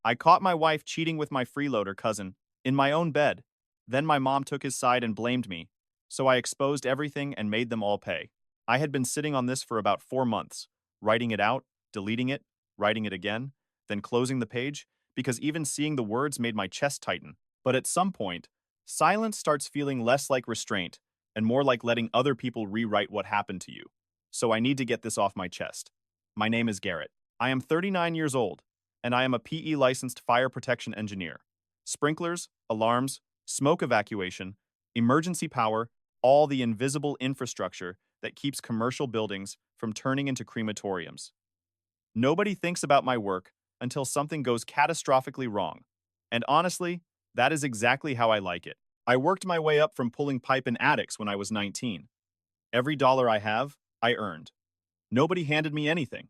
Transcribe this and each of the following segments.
I caught my wife cheating with my freeloader cousin in my own bed. Then my mom took his side and blamed me, so I exposed everything and made them all pay. I had been sitting on this for about 4 months, writing it out, deleting it, writing it again, then closing the page, because even seeing the words made my chest tighten. But at some point, silence starts feeling less like restraint and more like letting other people rewrite what happened to you. So I need to get this off my chest. My name is Garrett. I am 39 years old, and I am a PE licensed fire protection engineer. Sprinklers, alarms, smoke evacuation, emergency power, all the invisible infrastructure that keeps commercial buildings from turning into crematoriums. Nobody thinks about my work until something goes catastrophically wrong. And honestly, that is exactly how I like it. I worked my way up from pulling pipe in attics when I was 19. Every dollar I have, I earned. Nobody handed me anything.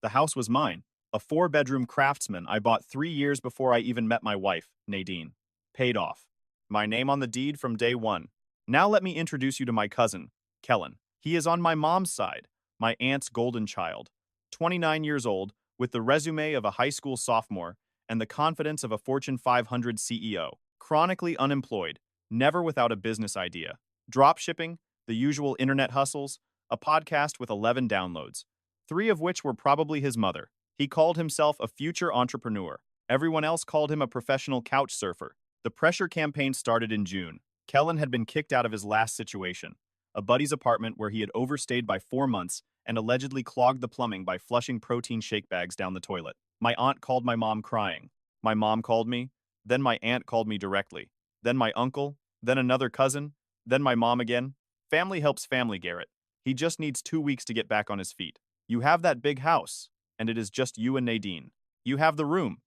The house was mine, a 4-bedroom craftsman I bought 3 years before I even met my wife, Nadine. Paid off. My name on the deed from day one. Now let me introduce you to my cousin, Kellen. He is on my mom's side, my aunt's golden child. 29 years old, with the resume of a high school sophomore and the confidence of a Fortune 500 CEO. Chronically unemployed, never without a business idea. Drop shipping, the usual internet hustles, a podcast with 11 downloads, 3 of which were probably his mother. He called himself a future entrepreneur. Everyone else called him a professional couch surfer. The pressure campaign started in June. Kellen had been kicked out of his last situation, a buddy's apartment where he had overstayed by 4 months and allegedly clogged the plumbing by flushing protein shake bags down the toilet. My aunt called my mom crying. My mom called me, then my aunt called me directly, then my uncle, then another cousin, then my mom again. Family helps family, Garrett. He just needs 2 weeks to get back on his feet. You have that big house, and it is just you and Nadine. You have the room.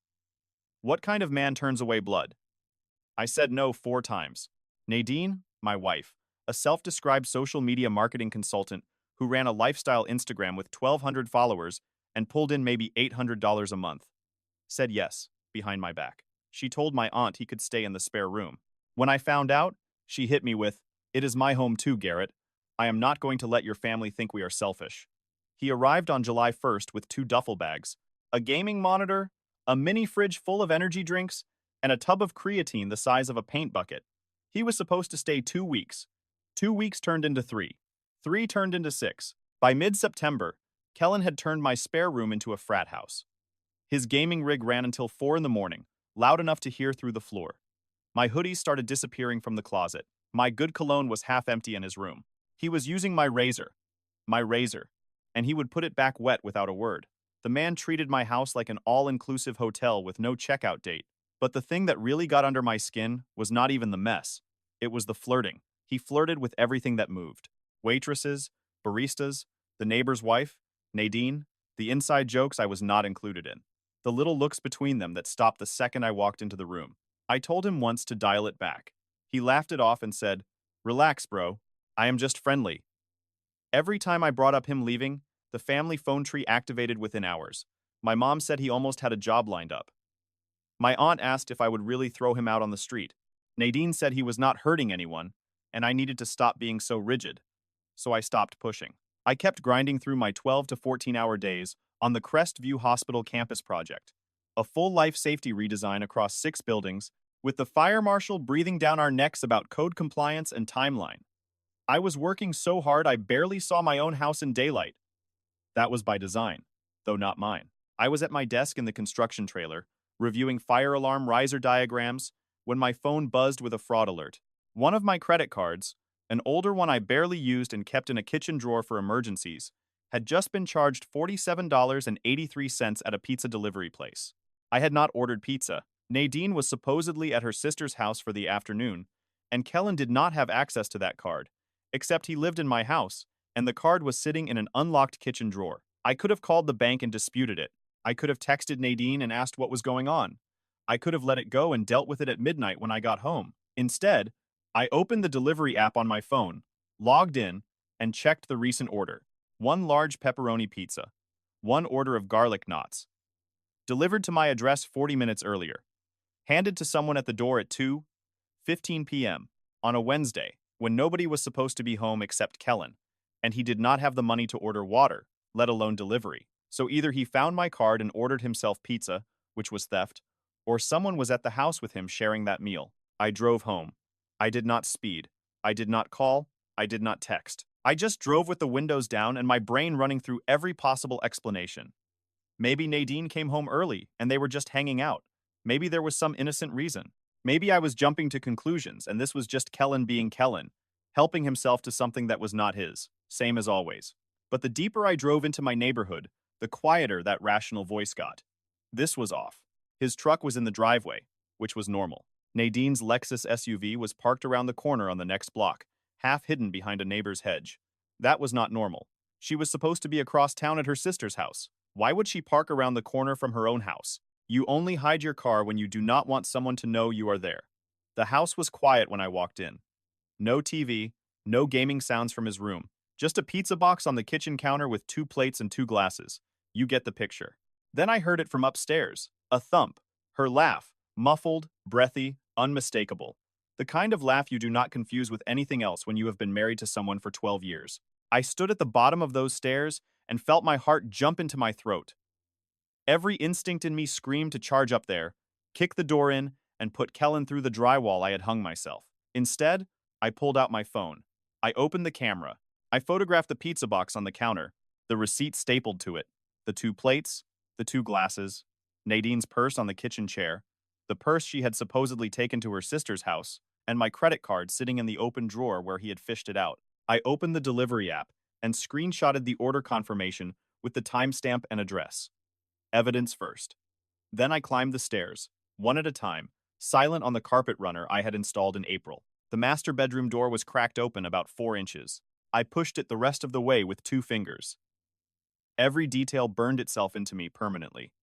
What kind of man turns away blood? I said no 4 times. Nadine, my wife, a self-described social media marketing consultant who ran a lifestyle Instagram with 1,200 followers and pulled in maybe $800 a month, said yes, behind my back. She told my aunt he could stay in the spare room. When I found out, she hit me with, "It is my home too, Garrett. I am not going to let your family think we are selfish." He arrived on July 1st with 2 duffel bags, a gaming monitor, a mini fridge full of energy drinks, and a tub of creatine the size of a paint bucket. He was supposed to stay 2 weeks. 2 weeks turned into 3. 3 turned into 6. By mid-September, Kellen had turned my spare room into a frat house. His gaming rig ran until 4 in the morning, loud enough to hear through the floor. My hoodies started disappearing from the closet. My good cologne was half empty in his room. He was using my razor, and he would put it back wet without a word. The man treated my house like an all-inclusive hotel with no checkout date. But the thing that really got under my skin was not even the mess. It was the flirting. He flirted with everything that moved. Waitresses, baristas, the neighbor's wife, Nadine, the inside jokes I was not included in. The little looks between them that stopped the second I walked into the room. I told him once to dial it back. He laughed it off and said, "Relax, bro. I am just friendly." Every time I brought up him leaving, the family phone tree activated within hours. My mom said he almost had a job lined up. My aunt asked if I would really throw him out on the street. Nadine said he was not hurting anyone, and I needed to stop being so rigid. So I stopped pushing. I kept grinding through my 12 to 14-hour days on the Crestview Hospital campus project, a full life safety redesign across 6 buildings, with the fire marshal breathing down our necks about code compliance and timeline. I was working so hard I barely saw my own house in daylight. That was by design, though not mine. I was at my desk in the construction trailer, reviewing fire alarm riser diagrams, when my phone buzzed with a fraud alert. One of my credit cards, an older one I barely used and kept in a kitchen drawer for emergencies, had just been charged $47.83 at a pizza delivery place. I had not ordered pizza. Nadine was supposedly at her sister's house for the afternoon, and Kellen did not have access to that card, except he lived in my house, and the card was sitting in an unlocked kitchen drawer. I could have called the bank and disputed it. I could have texted Nadine and asked what was going on. I could have let it go and dealt with it at midnight when I got home. Instead, I opened the delivery app on my phone, logged in, and checked the recent order. 1 large pepperoni pizza. 1 order of garlic knots. Delivered to my address 40 minutes earlier. Handed to someone at the door at 2:15 p.m. on a Wednesday, when nobody was supposed to be home except Kellen, and he did not have the money to order water, let alone delivery. So either he found my card and ordered himself pizza, which was theft, Or someone was at the house with him sharing that meal. I drove home. I did not speed. I did not call. I did not text. I just drove with the windows down and my brain running through every possible explanation. Maybe Nadine came home early and they were just hanging out. Maybe there was some innocent reason. Maybe I was jumping to conclusions and this was just Kellen being Kellen, helping himself to something that was not his, same as always. But the deeper I drove into my neighborhood, the quieter that rational voice got. This was off. His truck was in the driveway, which was normal. Nadine's Lexus SUV was parked around the corner on the next block, half hidden behind a neighbor's hedge. That was not normal. She was supposed to be across town at her sister's house. Why would she park around the corner from her own house? You only hide your car when you do not want someone to know you are there. The house was quiet when I walked in. No TV, no gaming sounds from his room. Just a pizza box on the kitchen counter with 2 plates and 2 glasses. You get the picture. Then I heard it from upstairs. A thump. Her laugh. Muffled, breathy, unmistakable. The kind of laugh you do not confuse with anything else when you have been married to someone for 12 years. I stood at the bottom of those stairs and felt my heart jump into my throat. Every instinct in me screamed to charge up there, kick the door in, and put Kellen through the drywall I had hung myself. Instead, I pulled out my phone. I opened the camera. I photographed the pizza box on the counter, the receipt stapled to it, the 2 plates, the 2 glasses, Nadine's purse on the kitchen chair, the purse she had supposedly taken to her sister's house, and my credit card sitting in the open drawer where he had fished it out. I opened the delivery app and screenshotted the order confirmation with the timestamp and address. Evidence first. Then I climbed the stairs, one at a time, silent on the carpet runner I had installed in April. The master bedroom door was cracked open about 4 inches. I pushed it the rest of the way with 2 fingers. Every detail burned itself into me permanently.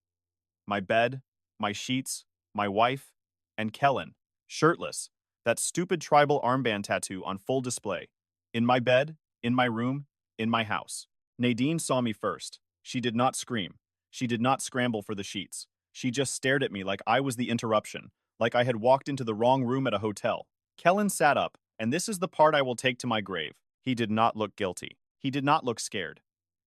My bed, my sheets, my wife, and Kellen, shirtless, that stupid tribal armband tattoo on full display. In my bed, in my room, in my house. Nadine saw me first. She did not scream. She did not scramble for the sheets. She just stared at me like I was the interruption, like I had walked into the wrong room at a hotel. Kellen sat up, and this is the part I will take to my grave. He did not look guilty. He did not look scared.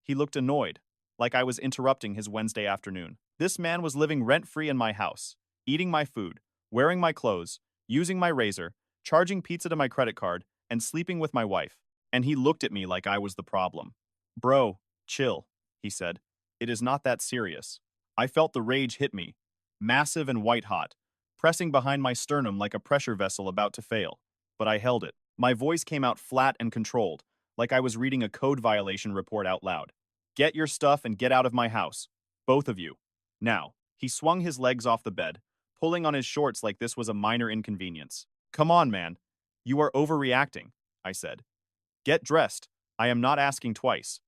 He looked annoyed, like I was interrupting his Wednesday afternoon. This man was living rent-free in my house, eating my food, wearing my clothes, using my razor, charging pizza to my credit card, and sleeping with my wife. And he looked at me like I was the problem. Bro, chill, he said. It is not that serious. I felt the rage hit me, massive and white-hot, pressing behind my sternum like a pressure vessel about to fail. But I held it. My voice came out flat and controlled, like I was reading a code violation report out loud. Get your stuff and get out of my house. Both of you. Now, he swung his legs off the bed, pulling on his shorts like this was a minor inconvenience. Come on, man. You are overreacting, I said. Get dressed. I am not asking twice.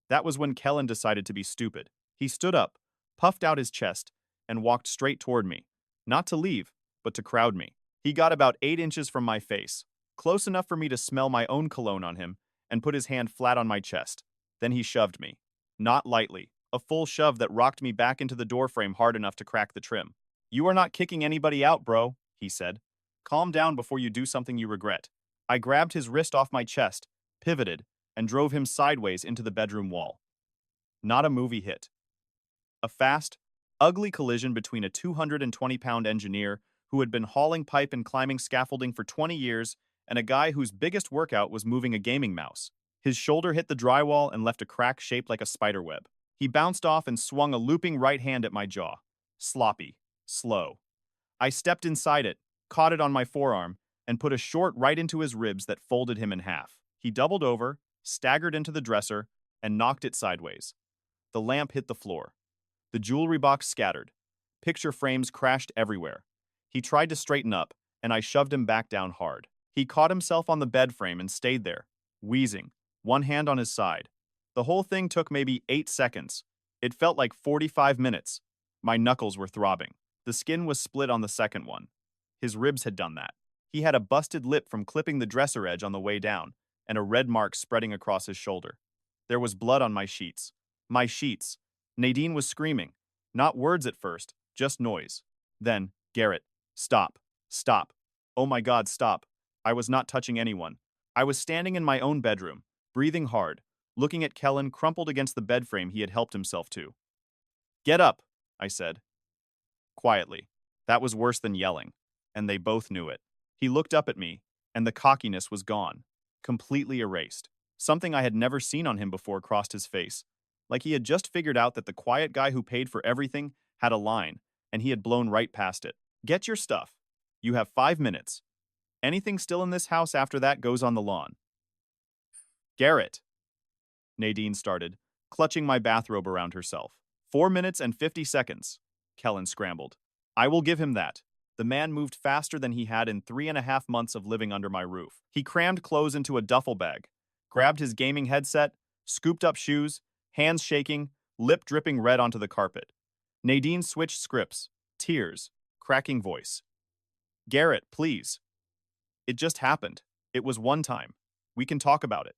That was when Kellen decided to be stupid. He stood up, puffed out his chest, and walked straight toward me. Not to leave, but to crowd me. He got about 8 inches from my face, close enough for me to smell my own cologne on him, and put his hand flat on my chest. Then he shoved me. Not lightly, a full shove that rocked me back into the doorframe hard enough to crack the trim. You are not kicking anybody out, bro, he said. Calm down before you do something you regret. I grabbed his wrist off my chest, pivoted, and drove him sideways into the bedroom wall. Not a movie hit. A fast, ugly collision between a 220-pound engineer who had been hauling pipe and climbing scaffolding for 20 years and a guy whose biggest workout was moving a gaming mouse. His shoulder hit the drywall and left a crack shaped like a spiderweb. He bounced off and swung a looping right hand at my jaw. Sloppy. Slow. I stepped inside it, caught it on my forearm, and put a short right into his ribs that folded him in half. He doubled over, staggered into the dresser, and knocked it sideways. The lamp hit the floor. The jewelry box scattered. Picture frames crashed everywhere. He tried to straighten up, and I shoved him back down hard. He caught himself on the bed frame and stayed there, wheezing, one hand on his side. The whole thing took maybe 8 seconds. It felt like 45 minutes. My knuckles were throbbing. The skin was split on the second one. His ribs had done that. He had a busted lip from clipping the dresser edge on the way down, and a red mark spreading across his shoulder. There was blood on my sheets. My sheets. Nadine was screaming. Not words at first, just noise. Then, Garrett, stop. Stop. Oh my God, stop. I was not touching anyone. I was standing in my own bedroom, breathing hard, looking at Kellen crumpled against the bed frame he had helped himself to. Get up, I said. Quietly. That was worse than yelling, and they both knew it. He looked up at me, and the cockiness was gone, completely erased. Something I had never seen on him before crossed his face, like he had just figured out that the quiet guy who paid for everything had a line, and he had blown right past it. Get your stuff. You have 5 minutes. Anything still in this house after that goes on the lawn. Garrett, Nadine started, clutching my bathrobe around herself. 4 minutes and 50 seconds, Kellen scrambled. I will give him that. The man moved faster than he had in 3.5 months of living under my roof. He crammed clothes into a duffel bag, grabbed his gaming headset, scooped up shoes, hands shaking, lip dripping red onto the carpet. Nadine switched scripts, tears, cracking voice. Garrett, please. It just happened. It was one time. We can talk about it.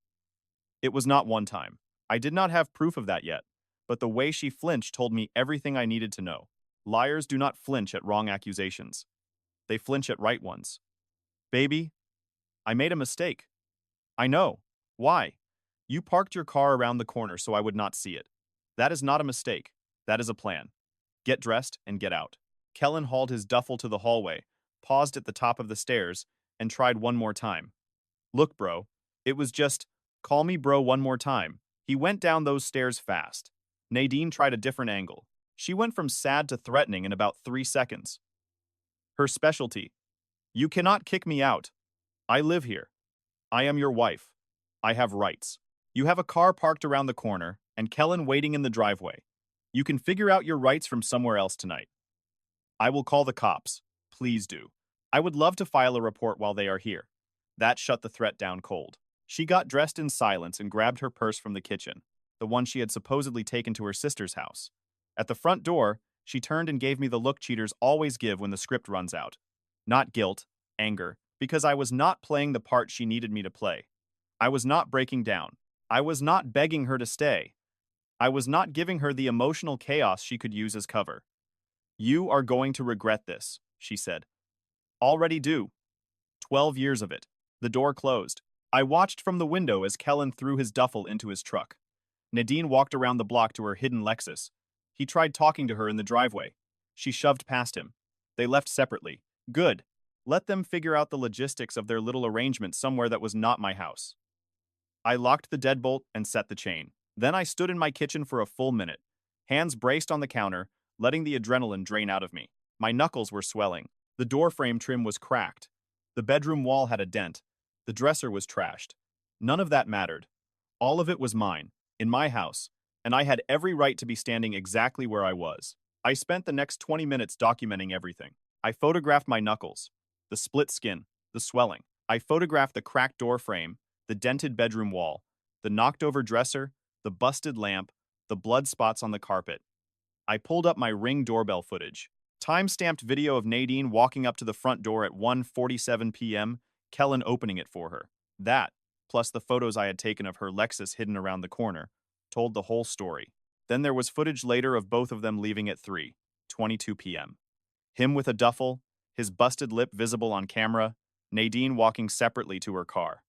It was not one time. I did not have proof of that yet, but the way she flinched told me everything I needed to know. Liars do not flinch at wrong accusations. They flinch at right ones. Baby, I made a mistake. I know. Why? You parked your car around the corner so I would not see it. That is not a mistake. That is a plan. Get dressed and get out. Kellen hauled his duffel to the hallway, paused at the top of the stairs, and tried one more time. Look, bro. It was just, call me bro one more time. He went down those stairs fast. Nadine tried a different angle. She went from sad to threatening in about 3 seconds. Her specialty. You cannot kick me out. I live here. I am your wife. I have rights. You have a car parked around the corner, and Kellen waiting in the driveway. You can figure out your rights from somewhere else tonight. I will call the cops. Please do. I would love to file a report while they are here. That shut the threat down cold. She got dressed in silence and grabbed her purse from the kitchen, the one she had supposedly taken to her sister's house. At the front door, she turned and gave me the look cheaters always give when the script runs out. Not guilt, anger, because I was not playing the part she needed me to play. I was not breaking down. I was not begging her to stay. I was not giving her the emotional chaos she could use as cover. You are going to regret this, she said. Already do. 12 years of it. The door closed. I watched from the window as Kellen threw his duffel into his truck. Nadine walked around the block to her hidden Lexus. He tried talking to her in the driveway. She shoved past him. They left separately. Good. Let them figure out the logistics of their little arrangement somewhere that was not my house. I locked the deadbolt and set the chain. Then I stood in my kitchen for a full minute, hands braced on the counter, letting the adrenaline drain out of me. My knuckles were swelling. The door frame trim was cracked. The bedroom wall had a dent. The dresser was trashed. None of that mattered. All of it was mine, in my house, and I had every right to be standing exactly where I was. I spent the next 20 minutes documenting everything. I photographed my knuckles, the split skin, the swelling. I photographed the cracked door frame, the dented bedroom wall, the knocked-over dresser, the busted lamp, the blood spots on the carpet. I pulled up my Ring doorbell footage. Time-stamped video of Nadine walking up to the front door at 1:47 p.m., Kellen opening it for her. That, plus the photos I had taken of her Lexus hidden around the corner, told the whole story. Then there was footage later of both of them leaving at 3:22 p.m. Him with a duffel, his busted lip visible on camera, Nadine walking separately to her car.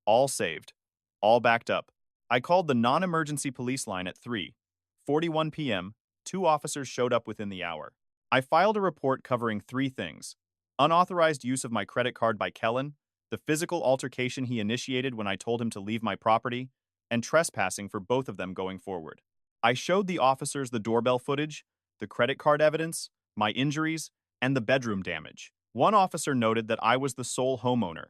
All saved. All backed up. I called the non-emergency police line at 3:41 p.m. 2 officers showed up within the hour. I filed a report covering 3 things. Unauthorized use of my credit card by Kellen, the physical altercation he initiated when I told him to leave my property, and trespassing for both of them going forward. I showed the officers the doorbell footage, the credit card evidence, my injuries, and the bedroom damage. One officer noted that I was the sole homeowner,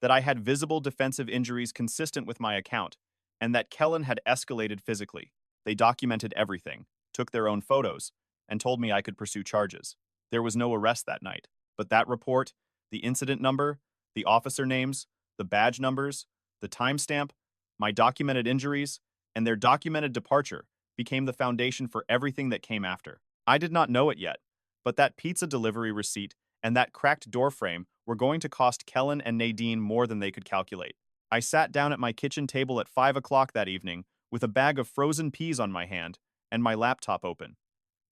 that I had visible defensive injuries consistent with my account, and that Kellen had escalated physically. They documented everything, took their own photos, and told me I could pursue charges. There was no arrest that night, but that report, the incident number, the officer names, the badge numbers, the timestamp, my documented injuries, and their documented departure became the foundation for everything that came after. I did not know it yet, but that pizza delivery receipt and that cracked door frame were going to cost Kellen and Nadine more than they could calculate. I sat down at my kitchen table at 5 o'clock that evening with a bag of frozen peas on my hand and my laptop open.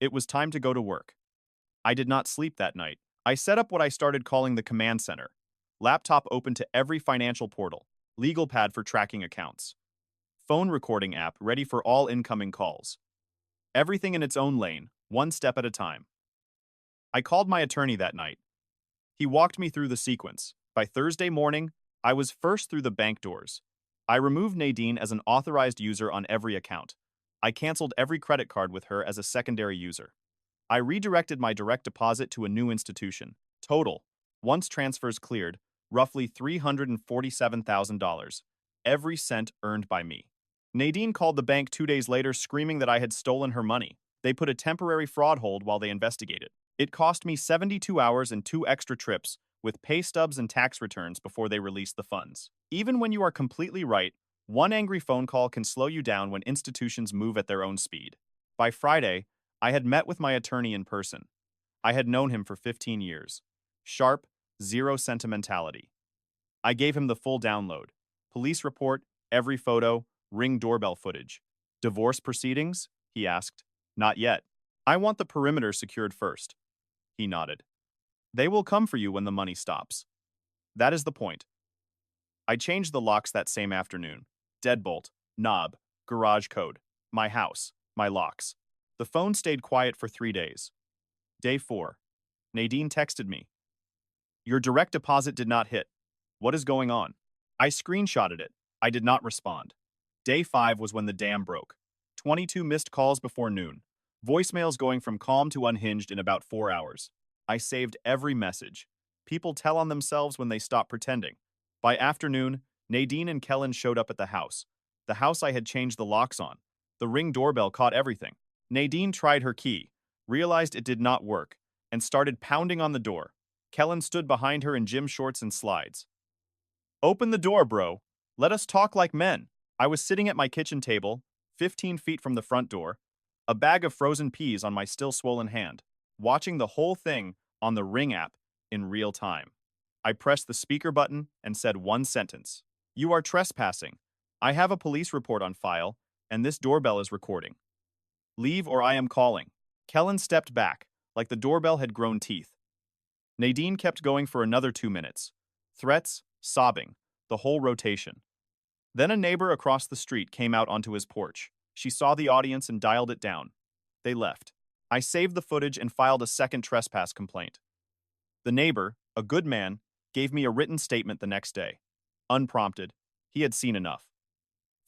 It was time to go to work. I did not sleep that night. I set up what I started calling the command center. Laptop open to every financial portal, legal pad for tracking accounts, phone recording app ready for all incoming calls. Everything in its own lane, one step at a time. I called my attorney that night. He walked me through the sequence. By Thursday morning, I was first through the bank doors. I removed Nadine as an authorized user on every account. I canceled every credit card with her as a secondary user. I redirected my direct deposit to a new institution. Total, once transfers cleared, roughly $347,000. Every cent earned by me. Nadine called the bank 2 days later screaming that I had stolen her money. They put a temporary fraud hold while they investigated. It cost me 72 hours and 2 extra trips, with pay stubs and tax returns before they released the funds. Even when you are completely right, one angry phone call can slow you down when institutions move at their own speed. By Friday, I had met with my attorney in person. I had known him for 15 years. Sharp, zero sentimentality. I gave him the full download. Police report, every photo, Ring doorbell footage. Divorce proceedings? He asked. Not yet. I want the perimeter secured first. He nodded. They will come for you when the money stops. That is the point. I changed the locks that same afternoon. Deadbolt, knob, garage code, my house, my locks. The phone stayed quiet for 3 days. Day 4. Nadine texted me. Your direct deposit did not hit. What is going on? I screenshotted it. I did not respond. Day 5 was when the dam broke. 22 missed calls before noon. Voicemails going from calm to unhinged in about 4 hours. I saved every message. People tell on themselves when they stop pretending. By afternoon, Nadine and Kellen showed up at the house I had changed the locks on. The Ring doorbell caught everything. Nadine tried her key, realized it did not work, and started pounding on the door. Kellen stood behind her in gym shorts and slides. Open the door, bro. Let us talk like men. I was sitting at my kitchen table, 15 feet from the front door, a bag of frozen peas on my still swollen hand, watching the whole thing on the Ring app in real time. I pressed the speaker button and said one sentence. You are trespassing. I have a police report on file, and this doorbell is recording. Leave or I am calling. Kellen stepped back, like the doorbell had grown teeth. Nadine kept going for another 2 minutes. Threats, sobbing, the whole rotation. Then a neighbor across the street came out onto his porch. She saw the audience and dialed it down. They left. I saved the footage and filed a second trespass complaint. The neighbor, a good man, gave me a written statement the next day. Unprompted, he had seen enough.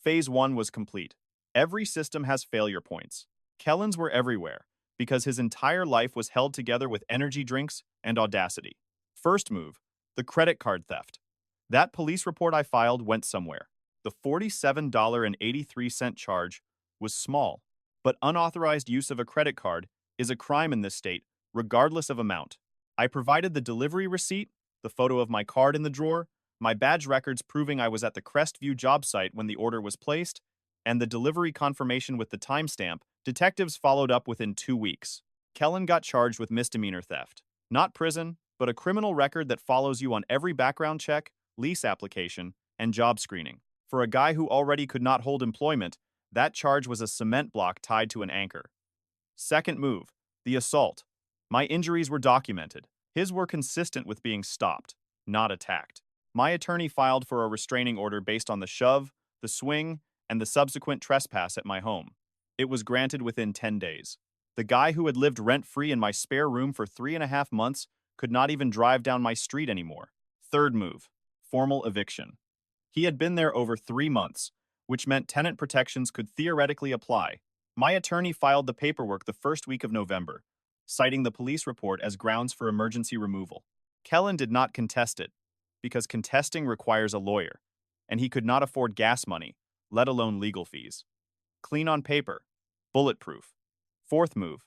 Phase 1 was complete. Every system has failure points. Kellen's were everywhere, because his entire life was held together with energy drinks and audacity. First move, the credit card theft. That police report I filed went somewhere. The $47.83 charge was small, but unauthorized use of a credit card is a crime in this state, regardless of amount. I provided the delivery receipt, the photo of my card in the drawer, my badge records proving I was at the Crestview job site when the order was placed, and the delivery confirmation with the timestamp. Detectives followed up within 2 weeks. Kellen got charged with misdemeanor theft. Not prison, but a criminal record that follows you on every background check, lease application, and job screening. For a guy who already could not hold employment, that charge was a cement block tied to an anchor. Second move, the assault. My injuries were documented. His were consistent with being stopped, not attacked. My attorney filed for a restraining order based on the shove, the swing, and the subsequent trespass at my home. It was granted within 10 days. The guy who had lived rent-free in my spare room for 3.5 months could not even drive down my street anymore. Third move, formal eviction. He had been there over 3 months, which meant tenant protections could theoretically apply. My attorney filed the paperwork the first week of November, citing the police report as grounds for emergency removal. Kellen did not contest it, because contesting requires a lawyer, and he could not afford gas money, let alone legal fees. Clean on paper, bulletproof. Fourth move,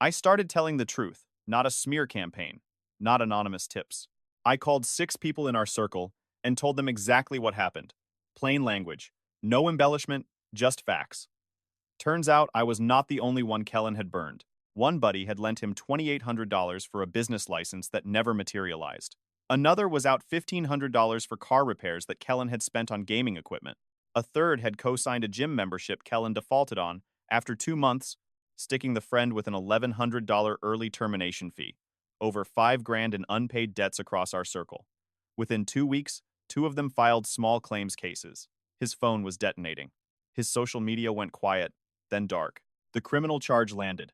I started telling the truth, not a smear campaign, not anonymous tips. I called 6 people in our circle and told them exactly what happened. Plain language, no embellishment, just facts. Turns out I was not the only one Kellen had burned. One buddy had lent him $2,800 for a business license that never materialized. Another was out $1,500 for car repairs that Kellen had spent on gaming equipment. A third had co-signed a gym membership Kellen defaulted on after 2 months, sticking the friend with an $1,100 early termination fee. Over $5,000 in unpaid debts across our circle. Within 2 weeks, 2 of them filed small claims cases. His phone was detonating. His social media went quiet, then dark. The criminal charge landed.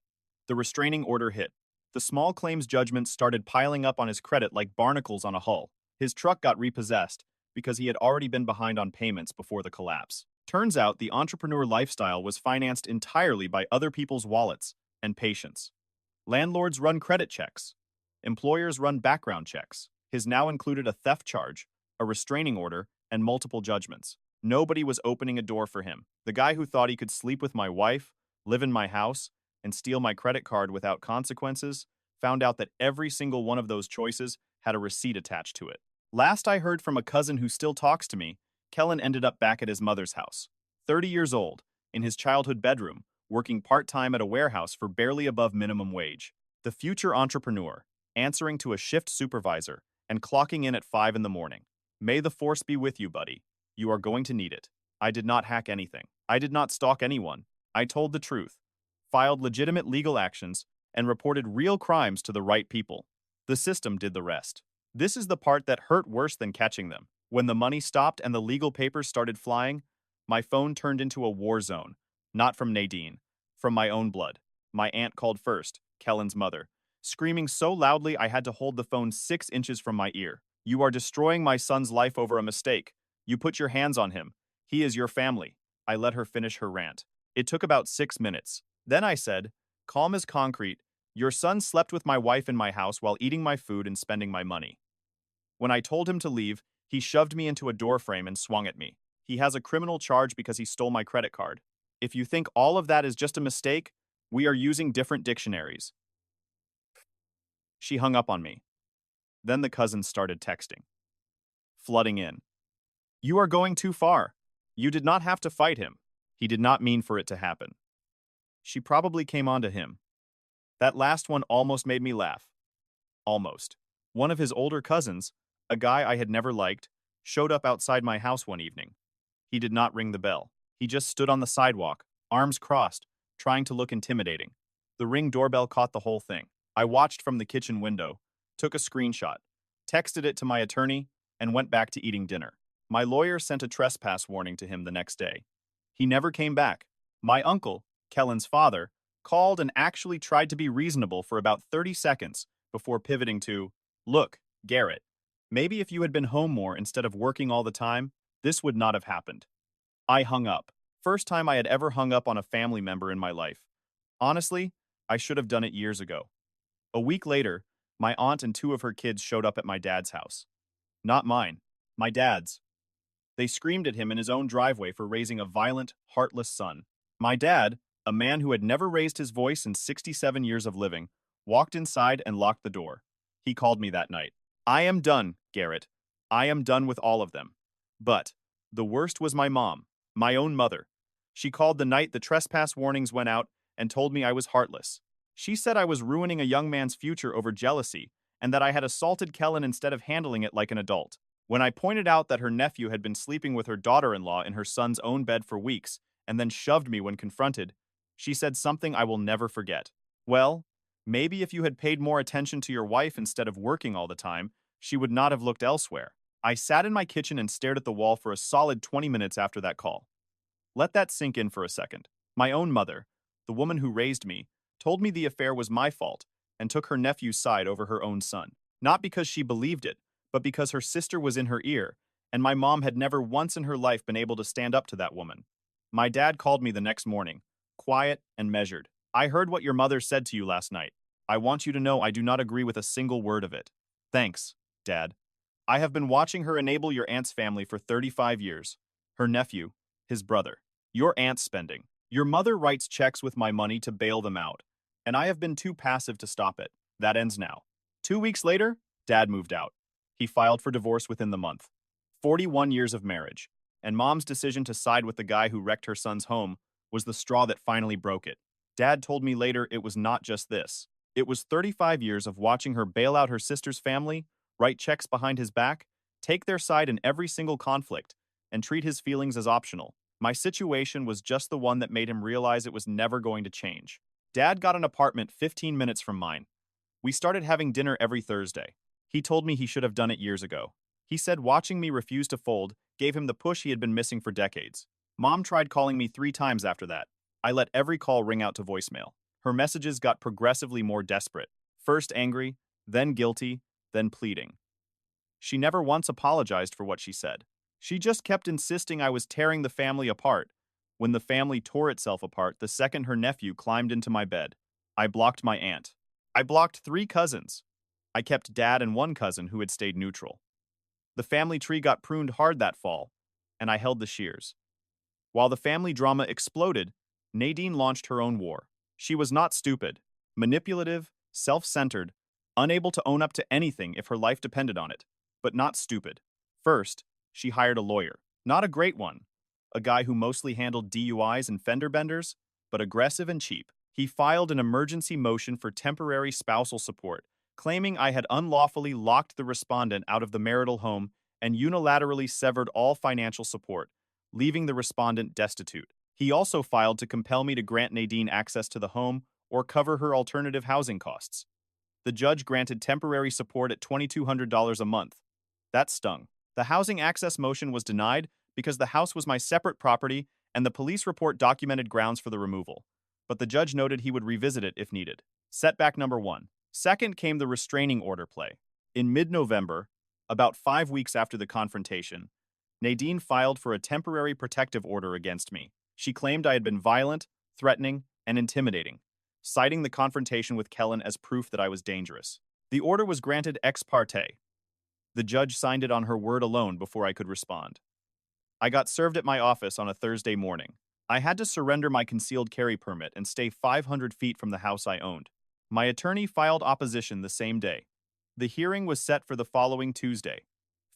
The restraining order hit. The small claims judgments started piling up on his credit like barnacles on a hull. His truck got repossessed because he had already been behind on payments before the collapse. Turns out the entrepreneur lifestyle was financed entirely by other people's wallets and patience. Landlords run credit checks. Employers run background checks. His now included a theft charge, a restraining order, and multiple judgments. Nobody was opening a door for him. The guy who thought he could sleep with my wife, live in my house, and steal my credit card without consequences found out that every single one of those choices had a receipt attached to it. Last I heard from a cousin who still talks to me, Kellen ended up back at his mother's house, 30 years old, in his childhood bedroom, working part-time at a warehouse for barely above minimum wage. The future entrepreneur, answering to a shift supervisor, and clocking in at 5 in the morning. May the force be with you, buddy. You are going to need it. I did not hack anything. I did not stalk anyone. I told the truth, filed legitimate legal actions, and reported real crimes to the right people. The system did the rest. This is the part that hurt worse than catching them. When the money stopped and the legal papers started flying, my phone turned into a war zone. Not from Nadine, from my own blood. My aunt called first, Kellen's mother, screaming so loudly I had to hold the phone 6 inches from my ear. You are destroying my son's life over a mistake. You put your hands on him. He is your family. I let her finish her rant. It took about 6 minutes. Then I said, calm as concrete, your son slept with my wife in my house while eating my food and spending my money. When I told him to leave, he shoved me into a doorframe and swung at me. He has a criminal charge because he stole my credit card. If you think all of that is just a mistake, we are using different dictionaries. She hung up on me. Then the cousins started texting, flooding in. You are going too far. You did not have to fight him. He did not mean for it to happen. She probably came on to him. That last one almost made me laugh. Almost. One of his older cousins, a guy I had never liked, showed up outside my house one evening. He did not ring the bell. He just stood on the sidewalk, arms crossed, trying to look intimidating. The Ring doorbell caught the whole thing. I watched from the kitchen window, took a screenshot, texted it to my attorney, and went back to eating dinner. My lawyer sent a trespass warning to him the next day. He never came back. My uncle, Kellen's father, called and actually tried to be reasonable for about 30 seconds before pivoting to, look, Garrett, maybe if you had been home more instead of working all the time, this would not have happened. I hung up. First time I had ever hung up on a family member in my life. Honestly, I should have done it years ago. A week later, my aunt and 2 of her kids showed up at my dad's house. Not mine, my dad's. They screamed at him in his own driveway for raising a violent, heartless son. My dad, a man who had never raised his voice in 67 years of living, walked inside and locked the door. He called me that night. I am done, Garrett. I am done with all of them. But the worst was my mom, my own mother. She called the night the trespass warnings went out and told me I was heartless. She said I was ruining a young man's future over jealousy and that I had assaulted Kellen instead of handling it like an adult. When I pointed out that her nephew had been sleeping with her daughter-in-law in her son's own bed for weeks and then shoved me when confronted, she said something I will never forget. Well, maybe if you had paid more attention to your wife instead of working all the time, she would not have looked elsewhere. I sat in my kitchen and stared at the wall for a solid 20 minutes after that call. Let that sink in for a second. My own mother, the woman who raised me, told me the affair was my fault and took her nephew's side over her own son. Not because she believed it, but because her sister was in her ear, and my mom had never once in her life been able to stand up to that woman. My dad called me the next morning, quiet and measured. I heard what your mother said to you last night. I want you to know I do not agree with a single word of it. Thanks, Dad. I have been watching her enable your aunt's family for 35 years. Her nephew, his brother. Your aunt's spending. Your mother writes checks with my money to bail them out, and I have been too passive to stop it. That ends now. 2 weeks later, Dad moved out. He filed for divorce within the month. 41 years of marriage, and Mom's decision to side with the guy who wrecked her son's home was the straw that finally broke it. Dad told me later it was not just this. It was 35 years of watching her bail out her sister's family, write checks behind his back, take their side in every single conflict, and treat his feelings as optional. My situation was just the one that made him realize it was never going to change. Dad got an apartment 15 minutes from mine. We started having dinner every Thursday. He told me he should have done it years ago. He said watching me refuse to fold gave him the push he had been missing for decades. Mom tried calling me 3 times after that. I let every call ring out to voicemail. Her messages got progressively more desperate. First angry, then guilty, then pleading. She never once apologized for what she said. She just kept insisting I was tearing the family apart. When the family tore itself apart the second her nephew climbed into my bed, I blocked my aunt. I blocked 3 cousins. I kept dad and 1 cousin who had stayed neutral. The family tree got pruned hard that fall, and I held the shears. While the family drama exploded, Nadine launched her own war. She was not stupid, manipulative, self-centered, unable to own up to anything if her life depended on it, but not stupid. First, she hired a lawyer. Not a great one. A guy who mostly handled DUIs and fender benders, but aggressive and cheap. He filed an emergency motion for temporary spousal support, claiming I had unlawfully locked the respondent out of the marital home and unilaterally severed all financial support, leaving the respondent destitute. He also filed to compel me to grant Nadine access to the home or cover her alternative housing costs. The judge granted temporary support at $2,200 a month. That stung. The housing access motion was denied because the house was my separate property and the police report documented grounds for the removal. But the judge noted he would revisit it if needed. Setback number 1. Second came the restraining order play. In mid-November, about 5 weeks after the confrontation, Nadine filed for a temporary protective order against me. She claimed I had been violent, threatening, and intimidating, citing the confrontation with Kellen as proof that I was dangerous. The order was granted ex parte. The judge signed it on her word alone before I could respond. I got served at my office on a Thursday morning. I had to surrender my concealed carry permit and stay 500 feet from the house I owned. My attorney filed opposition the same day. The hearing was set for the following Tuesday.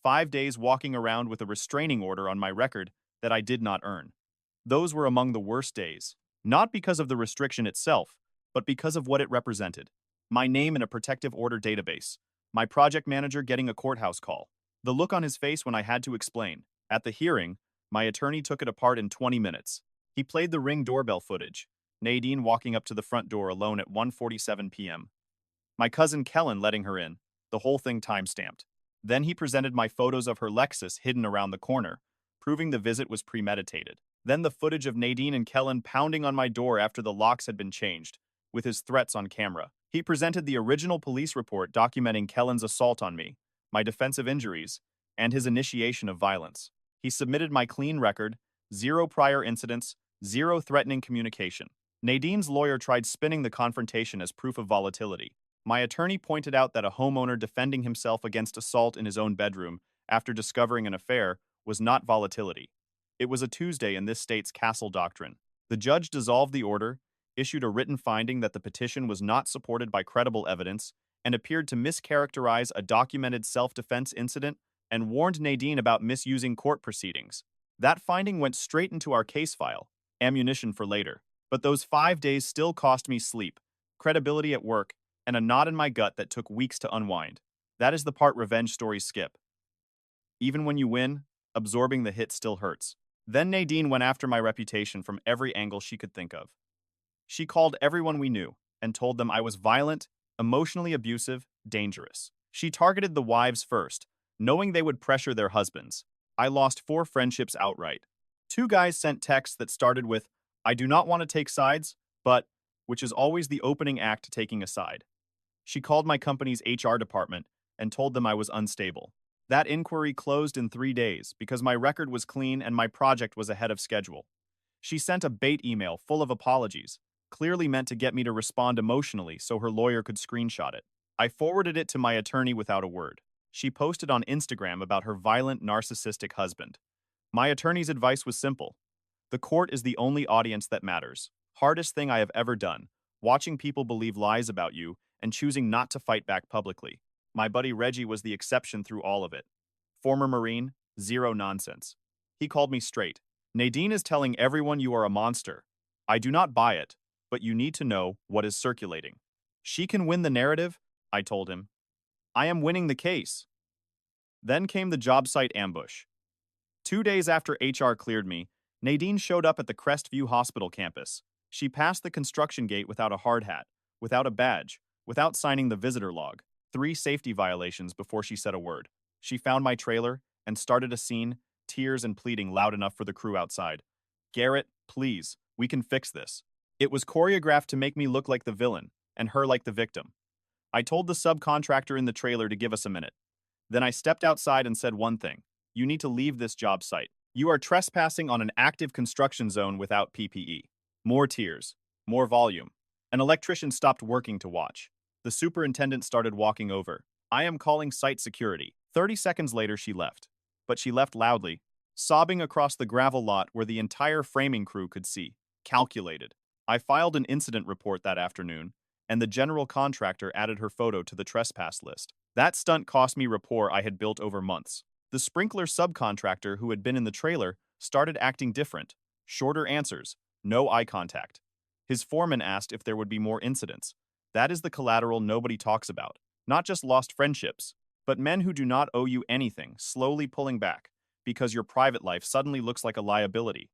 5 days walking around with a restraining order on my record that I did not earn. Those were among the worst days, not because of the restriction itself, but because of what it represented. My name in a protective order database, my project manager getting a courthouse call, the look on his face when I had to explain. At the hearing, my attorney took it apart in 20 minutes. He played the Ring doorbell footage, Nadine walking up to the front door alone at 1:47 p.m. My cousin Kellen letting her in, the whole thing time-stamped. Then he presented my photos of her Lexus hidden around the corner, proving the visit was premeditated. Then the footage of Nadine and Kellen pounding on my door after the locks had been changed, with his threats on camera. He presented the original police report documenting Kellen's assault on me, my defensive injuries, and his initiation of violence. He submitted my clean record, 0 prior incidents, 0 threatening communication. Nadine's lawyer tried spinning the confrontation as proof of volatility. My attorney pointed out that a homeowner defending himself against assault in his own bedroom after discovering an affair was not volatility. It was a Tuesday in this state's castle doctrine. The judge dissolved the order, issued a written finding that the petition was not supported by credible evidence, and appeared to mischaracterize a documented self-defense incident and warned Nadine about misusing court proceedings. That finding went straight into our case file, ammunition for later. But those 5 days still cost me sleep, credibility at work, and a knot in my gut that took weeks to unwind. That is the part revenge stories skip. Even when you win, absorbing the hit still hurts. Then Nadine went after my reputation from every angle she could think of. She called everyone we knew and told them I was violent, emotionally abusive, dangerous. She targeted the wives first, knowing they would pressure their husbands. I lost 4 friendships outright. 2 guys sent texts that started with, "I do not want to take sides, but," which is always the opening act to taking a side. She called my company's HR department and told them I was unstable. That inquiry closed in 3 days because my record was clean and my project was ahead of schedule. She sent a bait email full of apologies, clearly meant to get me to respond emotionally so her lawyer could screenshot it. I forwarded it to my attorney without a word. She posted on Instagram about her violent, narcissistic husband. My attorney's advice was simple. The court is the only audience that matters. Hardest thing I have ever done, watching people believe lies about you and choosing not to fight back publicly. My buddy Reggie was the exception through all of it. Former Marine, 0 nonsense. He called me straight. "Nadine is telling everyone you are a monster. I do not buy it, but you need to know what is circulating." "She can win the narrative," I told him. "I am winning the case." Then came the job site ambush. 2 days after HR cleared me, Nadine showed up at the Crestview Hospital campus. She passed the construction gate without a hard hat, without a badge, without signing the visitor log. 3 safety violations before she said a word. She found my trailer and started a scene, tears and pleading loud enough for the crew outside. "Garrett, please, we can fix this." It was choreographed to make me look like the villain and her like the victim. I told the subcontractor in the trailer to give us a minute. Then I stepped outside and said one thing. You need to leave this job site. You are trespassing on an active construction zone without PPE. More tears. More volume. An electrician stopped working to watch. The superintendent started walking over. I am calling site security. 30 seconds later, she left. But she left loudly, sobbing across the gravel lot where the entire framing crew could see. Calculated. I filed an incident report that afternoon, and the general contractor added her photo to the trespass list. That stunt cost me rapport I had built over months. The sprinkler subcontractor who had been in the trailer started acting different. Shorter answers. No eye contact. His foreman asked if there would be more incidents. That is the collateral nobody talks about. Not just lost friendships, but men who do not owe you anything slowly pulling back because your private life suddenly looks like a liability.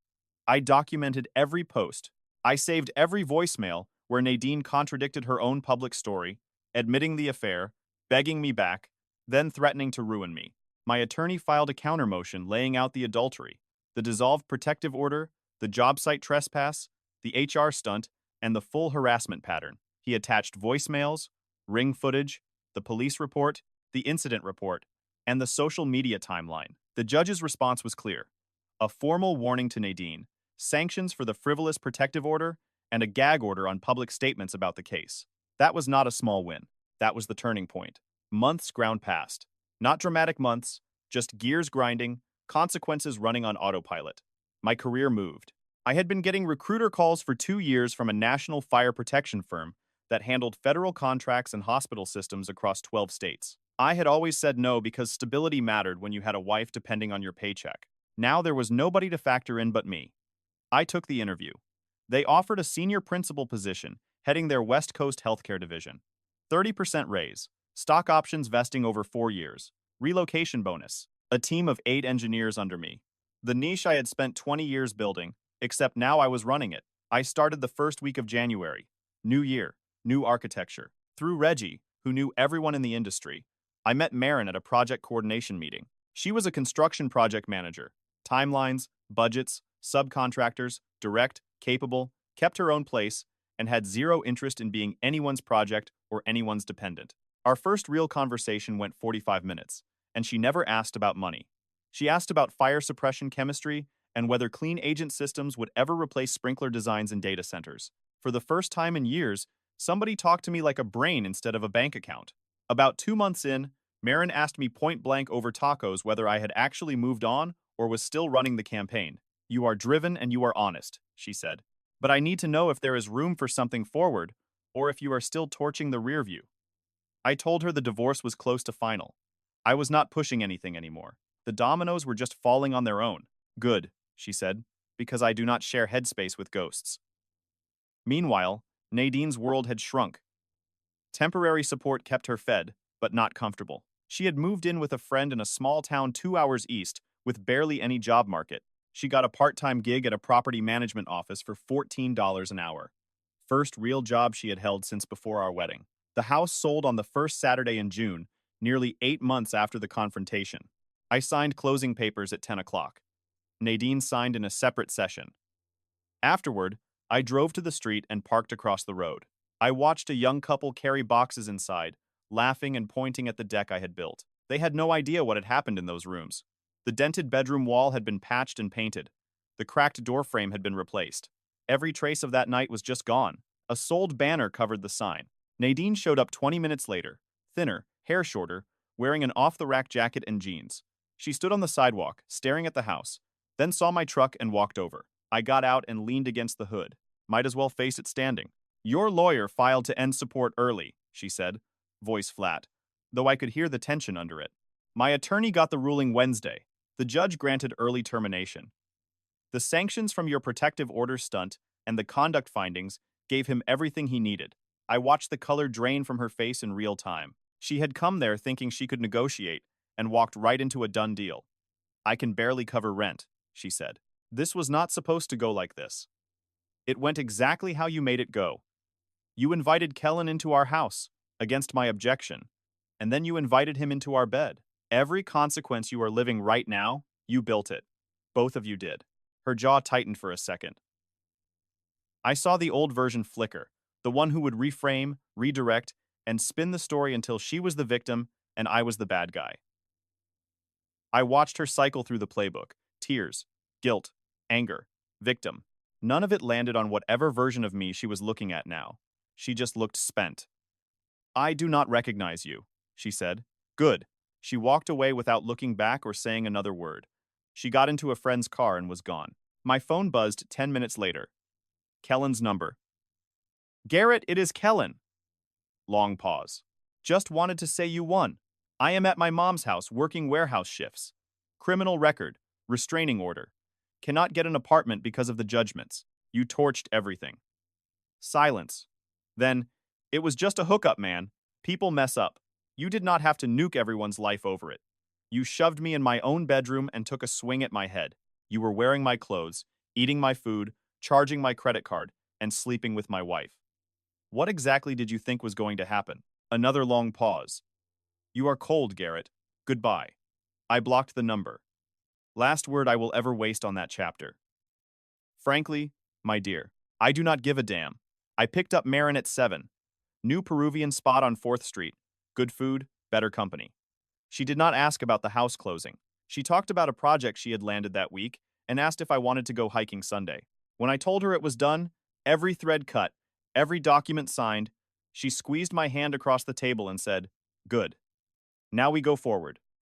I documented every post. I saved every voicemail where Nadine contradicted her own public story, admitting the affair, begging me back, then threatening to ruin me. My attorney filed a counter motion laying out the adultery, the dissolved protective order, the job site trespass, the HR stunt, and the full harassment pattern. He attached voicemails, ring footage, the police report, the incident report, and the social media timeline. The judge's response was clear. A formal warning to Nadine, sanctions for the frivolous protective order, and a gag order on public statements about the case. That was not a small win. That was the turning point. Months ground past. Not dramatic months, just gears grinding, consequences running on autopilot. My career moved. I had been getting recruiter calls for 2 years from a national fire protection firm that handled federal contracts and hospital systems across 12 states. I had always said no because stability mattered when you had a wife depending on your paycheck. Now there was nobody to factor in but me. I took the interview. They offered a senior principal position, heading their West Coast healthcare division. 30% raise, stock options vesting over 4 years, relocation bonus, a team of 8 engineers under me. The niche I had spent 20 years building, except now I was running it. I started the first week of January. New year, new architecture. Through Reggie, who knew everyone in the industry, I met Marin at a project coordination meeting. She was a construction project manager. Timelines, budgets, subcontractors, direct, capable, kept her own place, and had zero interest in being anyone's project or anyone's dependent. Our first real conversation went 45 minutes, and she never asked about money. She asked about fire suppression chemistry and whether clean agent systems would ever replace sprinkler designs in data centers. For the first time in years, somebody talked to me like a brain instead of a bank account. About 2 months in, Marin asked me point blank over tacos whether I had actually moved on or was still running the campaign. You are driven and you are honest, she said. But I need to know if there is room for something forward, or if you are still torching the rear view. I told her the divorce was close to final. I was not pushing anything anymore. The dominoes were just falling on their own. Good, she said, because I do not share headspace with ghosts. Meanwhile, Nadine's world had shrunk. Temporary support kept her fed, but not comfortable. She had moved in with a friend in a small town 2 hours east with barely any job market. She got a part-time gig at a property management office for $14 an hour. First real job she had held since before our wedding. The house sold on the first Saturday in June, nearly 8 months after the confrontation. I signed closing papers at 10 o'clock. Nadine signed in a separate session. Afterward, I drove to the street and parked across the road. I watched a young couple carry boxes inside, laughing and pointing at the deck I had built. They had no idea what had happened in those rooms. The dented bedroom wall had been patched and painted. The cracked door frame had been replaced. Every trace of that night was just gone. A sold banner covered the sign. Nadine showed up 20 minutes later, thinner, hair shorter, wearing an off-the-rack jacket and jeans. She stood on the sidewalk, staring at the house, then saw my truck and walked over. I got out and leaned against the hood. Might as well face it standing. Your lawyer filed to end support early, she said, voice flat, though I could hear the tension under it. My attorney got the ruling Wednesday. The judge granted early termination. The sanctions from your protective order stunt and the conduct findings gave him everything he needed. I watched the color drain from her face in real time. She had come there thinking she could negotiate and walked right into a done deal. I can barely cover rent, she said. This was not supposed to go like this. It went exactly how you made it go. You invited Kellen into our house, against my objection, and then you invited him into our bed. Every consequence you are living right now, you built it. Both of you did. Her jaw tightened for a second. I saw the old version flicker, the one who would reframe, redirect, and spin the story until she was the victim and I was the bad guy. I watched her cycle through the playbook. Tears, guilt, anger, victim. None of it landed on whatever version of me she was looking at now. She just looked spent. I do not recognize you, she said. Good. She walked away without looking back or saying another word. She got into a friend's car and was gone. My phone buzzed 10 minutes later. Kellen's number. Garrett, it is Kellen. Long pause. Just wanted to say you won. I am at my mom's house working warehouse shifts. Criminal record. Restraining order. Cannot get an apartment because of the judgments. You torched everything. Silence. Then, it was just a hookup, man. People mess up. You did not have to nuke everyone's life over it. You shoved me in my own bedroom and took a swing at my head. You were wearing my clothes, eating my food, charging my credit card, and sleeping with my wife. What exactly did you think was going to happen? Another long pause. You are cold, Garrett. Goodbye. I blocked the number. Last word I will ever waste on that chapter. Frankly, my dear, I do not give a damn. I picked up Marin at 7. New Peruvian spot on 4th Street. Good food, better company. She did not ask about the house closing. She talked about a project she had landed that week and asked if I wanted to go hiking Sunday. When I told her it was done, every thread cut, every document signed, she squeezed my hand across the table and said, "Good. Now we go forward."